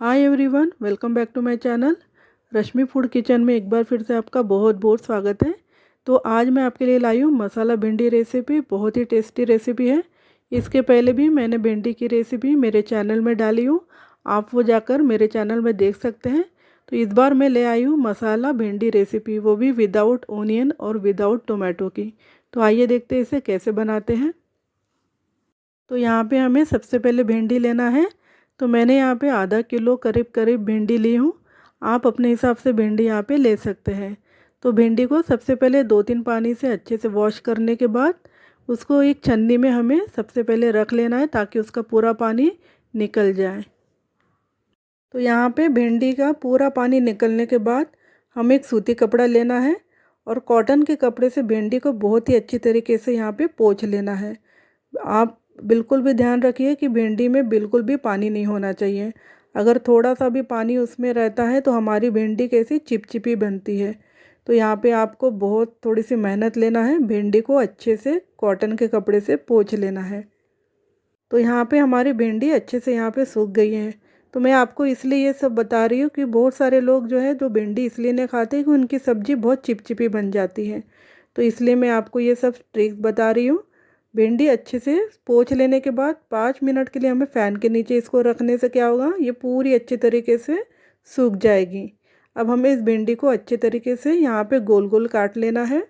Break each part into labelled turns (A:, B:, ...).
A: Hi everyone, welcome back to my channel. Rashmi food kitchen में एक बार फिर से आपका बहुत बहुत स्वागत है। तो आज मैं आपके लिए लाई हूँ मसाला भिंडी रेसिपी। बहुत ही टेस्टी रेसिपी है। इसके पहले भी मैंने भिंडी की रेसिपी मेरे चैनल में डाली हूँ, आप वो जाकर मेरे चैनल में देख सकते हैं। तो इस बार मैं ले आई हूँ मसाला भिंडी रेसिपी, वो भी विदाउट ओनियन और विदाउट टोमेटो की। तो आइए देखते हैं इसे कैसे बनाते हैं। तो यहाँ पे हमें सबसे पहले भिंडी लेना है। तो मैंने यहाँ पे आधा किलो करीब करीब भिंडी ली हूँ। आप अपने हिसाब से भिंडी यहाँ पे ले सकते हैं। तो भिंडी को सबसे पहले 2-3 पानी से अच्छे से वॉश करने के बाद उसको एक छन्नी में हमें सबसे पहले रख लेना है ताकि उसका पूरा पानी निकल जाए। तो यहाँ पे भिंडी का पूरा पानी निकलने के बाद हमें एक सूती कपड़ा लेना है और कॉटन के कपड़े से भिंडी को बहुत ही अच्छी तरीके से यहाँ पे पोंछ लेना है। आप बिल्कुल भी ध्यान रखिए कि भिंडी में बिल्कुल भी पानी नहीं होना चाहिए। अगर थोड़ा सा भी पानी उसमें रहता है तो हमारी भिंडी कैसी चिपचिपी बनती है। तो यहाँ पे आपको बहुत थोड़ी सी मेहनत लेना है, भिंडी को अच्छे से कॉटन के कपड़े से पोंछ लेना है। तो यहाँ पे हमारी भिंडी अच्छे से यहाँ पे सूख गई है। तो मैं आपको इसलिए ये सब बता रही हूँ कि बहुत सारे लोग जो है जो भिंडी इसलिए नहीं खाते कि उनकी सब्ज़ी बहुत चिपचिपी बन जाती है। तो इसलिए मैं आपको ये सब ट्रिक्स बता रही हूँ। भिंडी अच्छे से पोंछ लेने के बाद 5 मिनट के लिए हमें फ़ैन के नीचे इसको रखने से क्या होगा, ये पूरी अच्छे तरीके से सूख जाएगी। अब हमें इस भिंडी को अच्छे तरीके से यहाँ पे गोल गोल काट लेना है।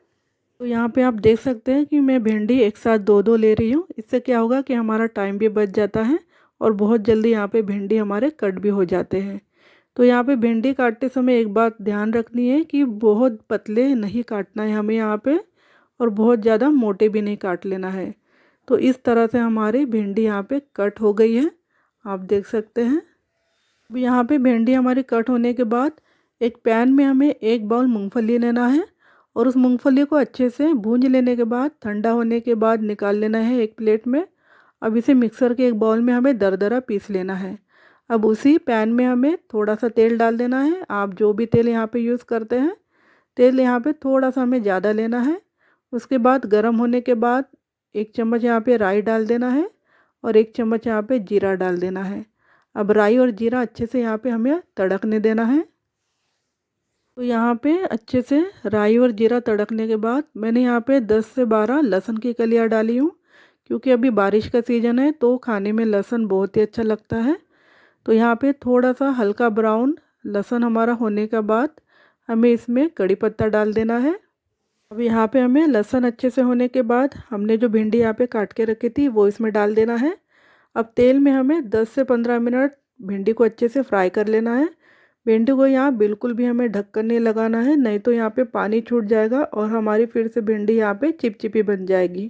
A: तो यहाँ पे आप देख सकते हैं कि मैं भिंडी एक साथ दो दो ले रही हूँ। इससे क्या होगा कि हमारा टाइम भी बच जाता है और बहुत जल्दी यहाँ पे भिंडी हमारे कट भी हो जाते हैं। तो यहाँ पे भिंडी काटते समय एक बात ध्यान रखनी है कि बहुत पतले नहीं काटना है हमें यहाँ पे, और बहुत ज़्यादा मोटे भी नहीं काट लेना है। तो इस तरह से हमारी भिंडी यहाँ पे कट हो गई है, आप देख सकते हैं। अब यहाँ पे भिंडी हमारी कट होने के बाद एक पैन में हमें 1 बाउल मूंगफली लेना है और उस मूंगफली को अच्छे से भूंज लेने के बाद ठंडा होने के बाद निकाल लेना है एक प्लेट में। अब इसे मिक्सर के एक बाउल में हमें दरदरा पीस लेना है। अब उसी पैन में हमें थोड़ा सा तेल डाल देना है। आप जो भी तेल यहाँ पे यूज़ करते हैं, तेल यहाँ पे थोड़ा सा हमें ज़्यादा लेना है। उसके बाद गर्म होने के बाद 1 चम्मच यहाँ पे राई डाल देना है और 1 चम्मच यहाँ पे जीरा डाल देना है। अब राई और जीरा अच्छे से यहाँ पे हमें तड़कने देना है। तो यहाँ पे अच्छे से राई और जीरा तड़कने के बाद मैंने यहाँ पे 10 से 12 लहसुन की कलियाँ डाली हूँ, क्योंकि अभी बारिश का सीज़न है तो खाने में लहसुन बहुत ही अच्छा लगता है। तो यहाँ पे थोड़ा सा हल्का ब्राउन लहसुन हमारा होने के बाद हमें इसमें कड़ी पत्ता डाल देना है। अब यहाँ पे हमें लहसुन अच्छे से होने के बाद हमने जो भिंडी यहाँ पे काट के रखी थी वो इसमें डाल देना है। अब तेल में हमें 10 से 15 मिनट भिंडी को अच्छे से फ्राई कर लेना है। भिंडी को यहाँ बिल्कुल भी हमें ढक्कन नहीं लगाना है, नहीं तो यहाँ पे पानी छूट जाएगा और हमारी फिर से भिंडी यहाँ पे चिपचिपी बन जाएगी।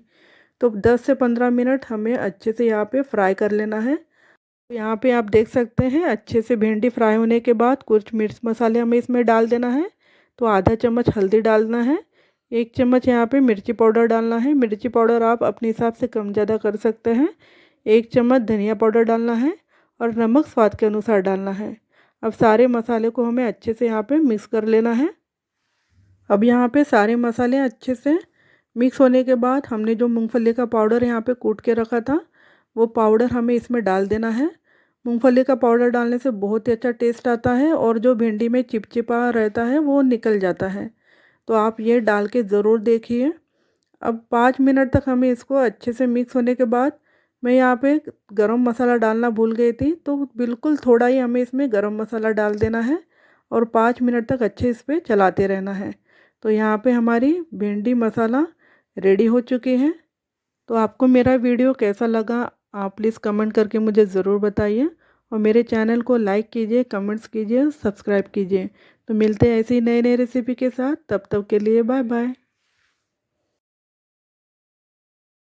A: तो 10 से 15 मिनट हमें अच्छे से यहाँ पे फ्राई कर लेना है। तो यहाँ पे आप देख सकते हैं अच्छे से भिंडी फ्राई होने के बाद कुछ मिर्च मसाले हमें इसमें डाल देना है। तो आधा चम्मच हल्दी डालना है, 1 चम्मच यहाँ पे मिर्ची पाउडर डालना है। मिर्ची पाउडर आप अपने हिसाब से कम ज़्यादा कर सकते हैं। 1 चम्मच धनिया पाउडर डालना है और नमक स्वाद के अनुसार डालना है। अब सारे मसाले को हमें अच्छे से यहाँ पे मिक्स कर लेना है। अब यहाँ पे सारे मसाले अच्छे से मिक्स होने के बाद हमने जो मूंगफली का पाउडर यहाँ पे कूट के रखा था वो पाउडर हमें इसमें डाल देना है। मूंगफली का पाउडर डालने से बहुत ही अच्छा टेस्ट आता है और जो भिंडी में चिपचिपा रहता है वो निकल जाता है। तो आप ये डाल के ज़रूर देखिए। अब 5 मिनट तक हमें इसको अच्छे से मिक्स होने के बाद मैं यहाँ पे गरम मसाला डालना भूल गई थी, तो बिल्कुल थोड़ा ही हमें इसमें गरम मसाला डाल देना है और 5 मिनट तक अच्छे इस पर चलाते रहना है। तो यहाँ पे हमारी भिंडी मसाला रेडी हो चुकी है। तो आपको मेरा वीडियो कैसा लगा आप प्लीज़ कमेंट करके मुझे ज़रूर बताइए और मेरे चैनल को लाइक कीजिए, कमेंट्स कीजिए, सब्सक्राइब कीजिए। तो मिलते हैं ऐसी नई नई रेसिपी के साथ, तब तक के लिए बाय बाय।